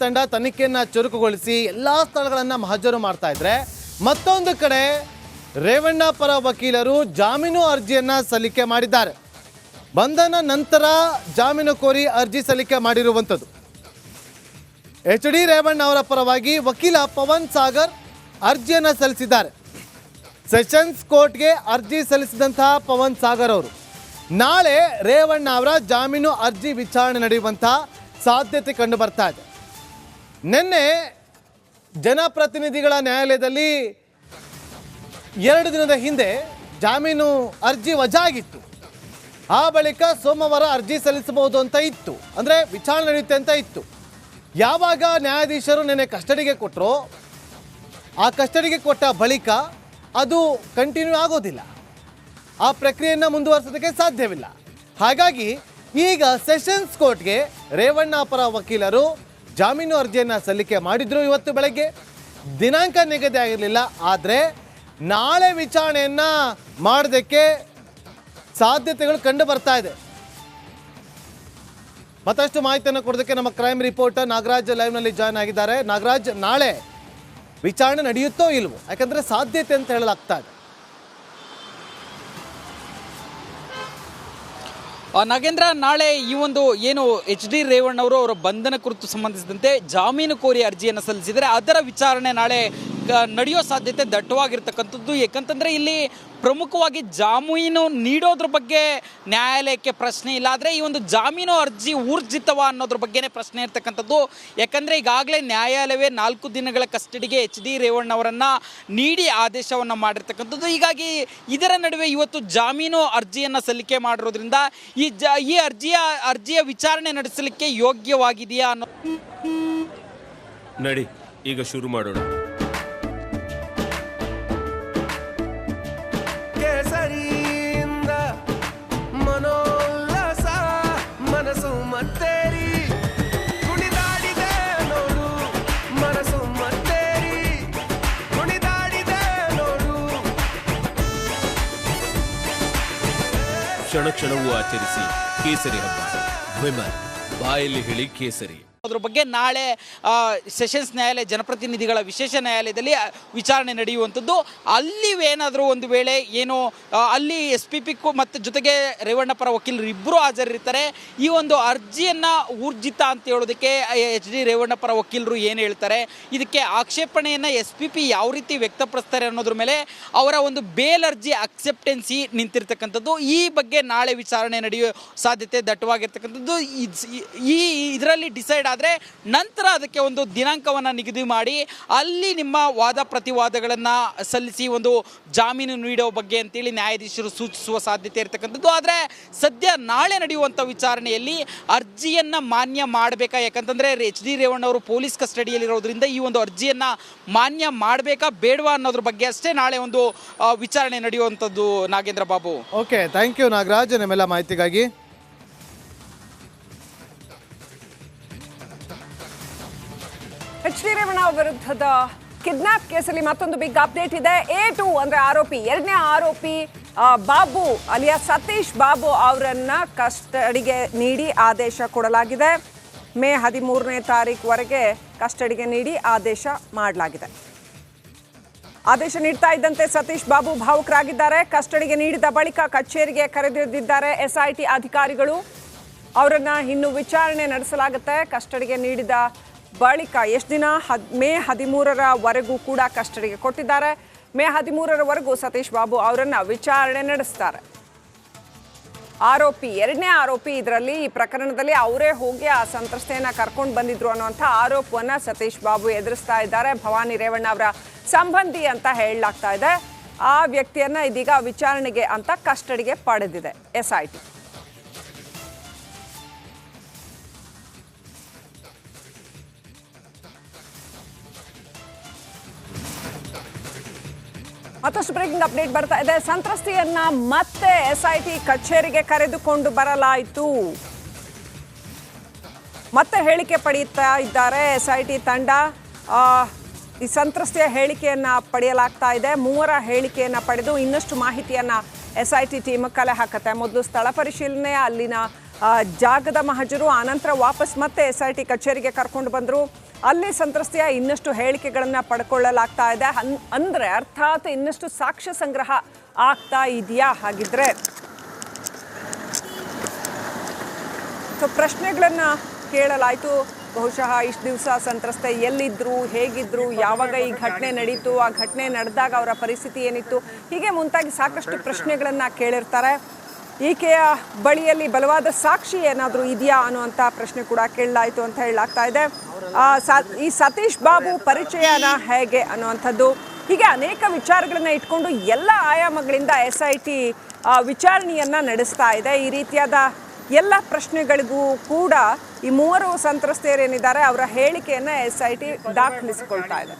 ತಂಡ ತನಿಖೆಯನ್ನು ಚುರುಕುಗೊಳಿಸಿ ಎಲ್ಲ ಸ್ಥಳಗಳನ್ನು ಮಹಜರು ಮಾಡ್ತಾ ಇದ್ರೆ, ಮತ್ತೊಂದು ಕಡೆ ರೇವಣ್ಣ ಪರ ವಕೀಲರು ಜಾಮೀನು ಅರ್ಜಿಯನ್ನು ಸಲ್ಲಿಕೆ ಮಾಡಿದ್ದಾರೆ. ಬಂಧನ ನಂತರ ಜಾಮೀನು ಕೋರಿ ಅರ್ಜಿ ಸಲ್ಲಿಕೆ ಮಾಡಿರುವಂಥದ್ದು. HD ರೇವಣ್ಣ ಅವರ ಪರವಾಗಿ ವಕೀಲ ಪವನ್ ಸಾಗರ್ ಅರ್ಜಿಯನ್ನು ಸಲ್ಲಿಸಿದ್ದಾರೆ. ಸೆಷನ್ಸ್ ಕೋರ್ಟ್ಗೆ ಅರ್ಜಿ ಸಲ್ಲಿಸಿದಂತಹ ಪವನ್ ಸಾಗರ್ ಅವರು ನಾಳೆ ರೇವಣ್ಣ ಅವರ ಜಾಮೀನು ಅರ್ಜಿ ವಿಚಾರಣೆ ನಡೆಯುವಂತಹ ಸಾಧ್ಯತೆ ಕಂಡು ಬರ್ತಾ ಇದೆ. ನಿನ್ನೆ ಜನಪ್ರತಿನಿಧಿಗಳ ನ್ಯಾಯಾಲಯದಲ್ಲಿ 2 ದಿನದ ಹಿಂದೆ ಜಾಮೀನು ಅರ್ಜಿ ವಜಾಗಿತ್ತು. ಆ ಬಳಿಕ ಸೋಮವಾರ ಅರ್ಜಿ ಸಲ್ಲಿಸಬಹುದು ಅಂತ ಇತ್ತು, ಅಂದರೆ ವಿಚಾರಣೆ ನಡೆಯುತ್ತೆ ಅಂತ ಇತ್ತು. ಯಾವಾಗ ನ್ಯಾಯಾಧೀಶರು ನಿನ್ನೆ ಕಸ್ಟಡಿಗೆ ಕೊಟ್ಟರು, ಆ ಕಸ್ಟಡಿಗೆ ಕೊಟ್ಟ ಬಳಿಕ ಅದು ಕಂಟಿನ್ಯೂ ಆಗೋದಿಲ್ಲ, ಆ ಪ್ರಕ್ರಿಯೆಯನ್ನು ಮುಂದುವರಿಸೋದಕ್ಕೆ ಸಾಧ್ಯವಿಲ್ಲ. ಹಾಗಾಗಿ ಈಗ ಸೆಷನ್ಸ್ ಕೋರ್ಟ್ಗೆ ರೇವಣ್ಣ ಪರ ವಕೀಲರು ಜಾಮೀನು ಅರ್ಜಿಯನ್ನು ಸಲ್ಲಿಕೆ ಮಾಡಿದ್ರು. ಇವತ್ತು ಬೆಳಗ್ಗೆ ದಿನಾಂಕ ನಿಗದಿ ಆಗಿರಲಿಲ್ಲ, ಆದರೆ ನಾಳೆ ವಿಚಾರಣೆಯನ್ನು ಮಾಡೋದಕ್ಕೆ ಸಾಧ್ಯತೆಗಳು ಕಂಡು ಬರ್ತಾ ಇದೆ. ಮತ್ತಷ್ಟು ಮಾಹಿತಿಯನ್ನು ಕೊಡೋದಕ್ಕೆ ನಮ್ಮ ಕ್ರೈಮ್ ರಿಪೋರ್ಟರ್ ನಾಗರಾಜ್ ಲೈವ್ನಲ್ಲಿ ಜಾಯ್ನ್ ಆಗಿದ್ದಾರೆ. ನಾಗರಾಜ್, ನಾಳೆ ವಿಚಾರಣೆ ನಡೆಯುತ್ತೋ ಇಲ್ವೋ? ಯಾಕಂದರೆ ಸಾಧ್ಯತೆ ಅಂತ ಹೇಳಲಾಗ್ತಾ ಇದೆ. ನಾಗೇಂದ್ರ, ನಾಳೆ ಈ ಒಂದು ಏನು HD ರೇವಣ್ಣ ಅವರು ಅವರ ಬಂಧನ ಕುರಿತು ಸಂಬಂಧಿಸಿದಂತೆ ಜಾಮೀನು ಕೋರಿ ಅರ್ಜಿಯನ್ನು ಸಲ್ಲಿಸಿದರೆ ಅದರ ವಿಚಾರಣೆ ನಾಳೆ ನಡೆಯೋ ಸಾಧ್ಯತೆ ದಟ್ಟವಾಗಿರ್ತಕ್ಕಂಥದ್ದು. ಯಾಕಂತಂದರೆ ಇಲ್ಲಿ ಪ್ರಮುಖವಾಗಿ ಜಾಮೀನು ನೀಡೋದ್ರ ಬಗ್ಗೆ ನ್ಯಾಯಾಲಯಕ್ಕೆ ಪ್ರಶ್ನೆ ಇಲ್ಲ, ಆದರೆ ಈ ಒಂದು ಜಾಮೀನು ಅರ್ಜಿ ಊರ್ಜಿತವ ಅನ್ನೋದ್ರ ಬಗ್ಗೆನೇ ಪ್ರಶ್ನೆ ಇರ್ತಕ್ಕಂಥದ್ದು. ಯಾಕಂದರೆ ಈಗಾಗಲೇ ನ್ಯಾಯಾಲಯವೇ 4 ದಿನಗಳ ಕಸ್ಟಡಿಗೆ HD ರೇವಣ್ಣ ಅವರನ್ನು ನೀಡಿ ಆದೇಶವನ್ನು ಮಾಡಿರ್ತಕ್ಕಂಥದ್ದು. ಹೀಗಾಗಿ ಇದರ ನಡುವೆ ಇವತ್ತು ಜಾಮೀನು ಅರ್ಜಿಯನ್ನು ಸಲ್ಲಿಕೆ ಮಾಡಿರೋದ್ರಿಂದ ಈ ಅರ್ಜಿಯ ವಿಚಾರಣೆ ನಡೆಸಲಿಕ್ಕೆ ಯೋಗ್ಯವಾಗಿದೆಯಾ ಅನ್ನೋ ನಡಿ ಈಗ ಶುರು ಮಾಡೋಣ. ಕೇಸರಿಯಿಂದ ಮನೋಲ್ಲಾಸ ಮನಸ್ಸು ಮತ್ತೇರಿ ಕುಣಿದಾಡಿದೆ ನೋಡು, ಮನಸ್ಸು ಮತ್ತೇರಿ ಕುಣಿದಾಡಿದೆ ನೋಡು. ಕ್ಷಣ ಕ್ಷಣವೂ ಆಚರಿಸಿ ಕೇಸರಿ ಹಬ್ಬ. ವಿಮಲ್ ಬಾಯಲ್ಲಿ ಹೇಳಿ ಕೇಸರಿ. ಅದ್ರ ಬಗ್ಗೆ ನಾಳೆ ಸೆಷನ್ಸ್ ನ್ಯಾಯಾಲಯ ಜನಪ್ರತಿನಿಧಿಗಳ ವಿಶೇಷ ನ್ಯಾಯಾಲಯದಲ್ಲಿ ವಿಚಾರಣೆ ನಡೆಯುವಂಥದ್ದು. ಅಲ್ಲಿ ಏನಾದರೂ ಒಂದು ವೇಳೆ ಏನು ಅಲ್ಲಿ SPP ಮತ್ತು ಜೊತೆಗೆ ರೇವಣ್ಣ ಪರ ವಕೀಲರು ಇಬ್ಬರು ಹಾಜರಿರ್ತಾರೆ. ಈ ಒಂದು ಅರ್ಜಿಯನ್ನು ಊರ್ಜಿತ ಅಂತ ಹೇಳೋದಕ್ಕೆ HD ರೇವಣ್ಣ ಪರ ವಕೀಲರು ಏನು ಹೇಳ್ತಾರೆ, ಇದಕ್ಕೆ ಆಕ್ಷೇಪಣೆಯನ್ನು SPP ಯಾವ ರೀತಿ ವ್ಯಕ್ತಪಡಿಸ್ತಾರೆ ಅನ್ನೋದ್ರ ಮೇಲೆ ಅವರ ಒಂದು ಬೇಲ್ ಅರ್ಜಿ ಅಕ್ಸೆಪ್ಟೆನ್ಸಿ ನಿಂತಿರ್ತಕ್ಕಂಥದ್ದು. ಈ ಬಗ್ಗೆ ನಾಳೆ ವಿಚಾರಣೆ ನಡೆಯುವ ಸಾಧ್ಯತೆ ದಟ್ಟವಾಗಿರ್ತಕ್ಕಂಥದ್ದು. ಇದರಲ್ಲಿ ಡಿಸೈಡ್ ಆದರೆ ನಂತರ ಅದಕ್ಕೆ ಒಂದು ದಿನಾಂಕವನ್ನು ನಿಗದಿ ಮಾಡಿ ಅಲ್ಲಿ ನಿಮ್ಮ ವಾದ ಪ್ರತಿವಾದಗಳನ್ನು ಸಲ್ಲಿಸಿ ಒಂದು ಜಾಮೀನು ನೀಡೋ ಬಗ್ಗೆ ಅಂತೇಳಿ ನ್ಯಾಯಾಧೀಶರು ಸೂಚಿಸುವ ಸಾಧ್ಯತೆ ಇರತಕ್ಕಂಥದ್ದು. ಆದರೆ ಸದ್ಯ ನಾಳೆ ನಡೆಯುವಂಥ ವಿಚಾರಣೆಯಲ್ಲಿ ಅರ್ಜಿಯನ್ನು ಮಾನ್ಯ ಮಾಡಬೇಕಾ, ಯಾಕಂತಂದರೆ HD ರೇವಣ್ಣ ಅವರು ಪೊಲೀಸ್ ಕಸ್ಟಡಿಯಲ್ಲಿರೋದ್ರಿಂದ ಈ ಒಂದು ಅರ್ಜಿಯನ್ನು ಮಾನ್ಯ ಮಾಡಬೇಕಾ ಬೇಡವಾ ಅನ್ನೋದ್ರ ಬಗ್ಗೆ ಅಷ್ಟೇ ನಾಳೆ ಒಂದು ವಿಚಾರಣೆ ನಡೆಯುವಂಥದ್ದು. Nagendra Babu. Okay, thank you Nagaraj ನಿಮ್ಮೆಲ್ಲ ಮಾಹಿತಿಗಾಗಿ. HD ರೇವಣ್ಣ ವಿರುದ್ಧದ ಕಿಡ್ನಾಪ್ ಕೇಸಲ್ಲಿ ಮತ್ತೊಂದು ಬಿಗ್ ಅಪ್ಡೇಟ್ ಇದೆ. A2 ಅಂದ್ರೆ ಆರೋಪಿ, 2ನೇ ಆರೋಪಿ ಬಾಬು ಅಲಿಯಾ ಸತೀಶ್ ಬಾಬು ಅವರನ್ನ ಕಸ್ಟಡಿಗೆ ನೀಡಿ ಆದೇಶ ಕೊಡಲಾಗಿದೆ. ಮೇ 13ನೇ ತಾರೀಕುವರೆಗೆ ಕಸ್ಟಡಿಗೆ ನೀಡಿ ಆದೇಶ ಮಾಡಲಾಗಿದೆ. ಆದೇಶ ನೀಡ್ತಾ ಇದ್ದಂತೆ ಸತೀಶ್ ಬಾಬು ಭಾವುಕರಾಗಿದ್ದಾರೆ. ಕಸ್ಟಡಿಗೆ ನೀಡಿದ ಬಳಿಕ ಕಚೇರಿಗೆ ಕರೆದೊಯ್ದಿದ್ದಾರೆ SIT ಅಧಿಕಾರಿಗಳು. ಅವರನ್ನ ಇನ್ನು ವಿಚಾರಣೆ ನಡೆಸಲಾಗುತ್ತೆ. ಕಸ್ಟಡಿಗೆ ನೀಡಿದ ಬಳಿಕ ಎಷ್ಟು ದಿನ, ಮೇ 13ರವರೆಗೂ ಕೂಡ ಕಸ್ಟಡಿಗೆ ಕೊಟ್ಟಿದ್ದಾರೆ. ಮೇ 13ರವರೆಗೂ ಸತೀಶ್ ಬಾಬು ಅವರನ್ನು ವಿಚಾರಣೆ ನಡೆಸ್ತಾರೆ. ಆರೋಪಿ, 2ನೇ ಆರೋಪಿ ಇದರಲ್ಲಿ, ಈ ಪ್ರಕರಣದಲ್ಲಿ ಅವರೇ ಹೋಗಿ ಆ ಸಂತ್ರಸ್ತೆಯನ್ನು ಕರ್ಕೊಂಡು ಬಂದಿದ್ರು ಅನ್ನುವಂಥ ಆರೋಪವನ್ನು ಸತೀಶ್ ಬಾಬು ಎದುರಿಸ್ತಾ ಇದ್ದಾರೆ. ಭವಾನಿ ರೇವಣ್ಣ ಅವರ ಸಂಬಂಧಿ ಅಂತ ಹೇಳಲಾಗ್ತಾ ಇದೆ. ಆ ವ್ಯಕ್ತಿಯನ್ನು ಇದೀಗ ವಿಚಾರಣೆಗೆ ಅಂತ ಕಸ್ಟಡಿಗೆ ಪಡೆದಿದೆ SIT. ಮತ್ತಷ್ಟು ಬ್ರೇಕಿಂಗ್ ಅಪ್ಡೇಟ್ ಬರ್ತಾ ಇದೆ. ಸಂತ್ರಸ್ತೆಯನ್ನ ಮತ್ತೆ SIT ಕಚೇರಿಗೆ ಕರೆದುಕೊಂಡು ಬರಲಾಯಿತು. ಮತ್ತೆ ಹೇಳಿಕೆ ಪಡೆಯುತ್ತಾ ಇದ್ದಾರೆ SIT ತಂಡ. ಈ ಸಂತ್ರಸ್ತೆಯ ಹೇಳಿಕೆಯನ್ನು ಪಡೆಯಲಾಗ್ತಾ ಇದೆ. 3ರ ಹೇಳಿಕೆಯನ್ನು ಪಡೆದು ಇನ್ನಷ್ಟು ಮಾಹಿತಿಯನ್ನು SIT ಟೀಮ್ ಕಲೆ ಹಾಕುತ್ತೆ. ಮೊದಲು ಸ್ಥಳ ಪರಿಶೀಲನೆ, ಅಲ್ಲಿನ ಜಾಗದ ಮಹಜರು, ಆನಂತರ ವಾಪಸ್ ಮತ್ತೆ SIT ಕಚೇರಿಗೆ ಕರ್ಕೊಂಡು ಬಂದರು. ಅಲ್ಲಿ ಸಂತ್ರಸ್ತೆಯ ಇನ್ನಷ್ಟು ಹೇಳಿಕೆಗಳನ್ನು ಪಡ್ಕೊಳ್ಳಲಾಗ್ತಾ ಇದೆ. ಅಂದರೆ ಅರ್ಥಾತ್ ಇನ್ನಷ್ಟು ಸಾಕ್ಷ್ಯ ಸಂಗ್ರಹ ಆಗ್ತಾ ಇದೆಯಾ? ಹಾಗಿದ್ರೆ ಸೊ ಪ್ರಶ್ನೆಗಳನ್ನು ಕೇಳಲಾಯಿತು. ಬಹುಶಃ ಇಷ್ಟು ದಿವಸ ಸಂತ್ರಸ್ತೆ ಎಲ್ಲಿದ್ದರು, ಹೇಗಿದ್ರು, ಯಾವಾಗ ಈ ಘಟನೆ ನಡೀತು, ಆ ಘಟನೆ ನಡೆದಾಗ ಅವರ ಪರಿಸ್ಥಿತಿ ಏನಿತ್ತು, ಹೀಗೆ ಮುಂತಾಗಿ ಸಾಕಷ್ಟು ಪ್ರಶ್ನೆಗಳನ್ನು ಕೇಳಿರ್ತಾರೆ. ಈಕೆಯ ಬಳಿಯಲ್ಲಿ ಬಲವಾದ ಸಾಕ್ಷಿ ಏನಾದರೂ ಇದೆಯಾ ಅನ್ನುವಂಥ ಪ್ರಶ್ನೆ ಕೂಡ ಕೇಳಲಾಯಿತು ಅಂತ ಹೇಳಲಾಗ್ತಾ ಇದೆ. ಈ ಸತೀಶ್ ಬಾಬು ಪರಿಚಯನ ಹೇಗೆ ಅನ್ನುವಂಥದ್ದು, ಹೀಗೆ ಅನೇಕ ವಿಚಾರಗಳನ್ನ ಇಟ್ಕೊಂಡು ಎಲ್ಲ ಆಯಾಮಗಳಿಂದ SIT ವಿಚಾರಣೆಯನ್ನು ನಡೆಸ್ತಾ ಇದೆ. ಈ ರೀತಿಯಾದ ಎಲ್ಲ ಪ್ರಶ್ನೆಗಳಿಗೂ ಕೂಡ ಈ ಮೂವರು ಸಂತ್ರಸ್ತೆಯರೇನಿದ್ದಾರೆ ಅವರ ಹೇಳಿಕೆಯನ್ನು SIT ದಾಖಲಿಸಿಕೊಳ್ತಾ ಇದೆ.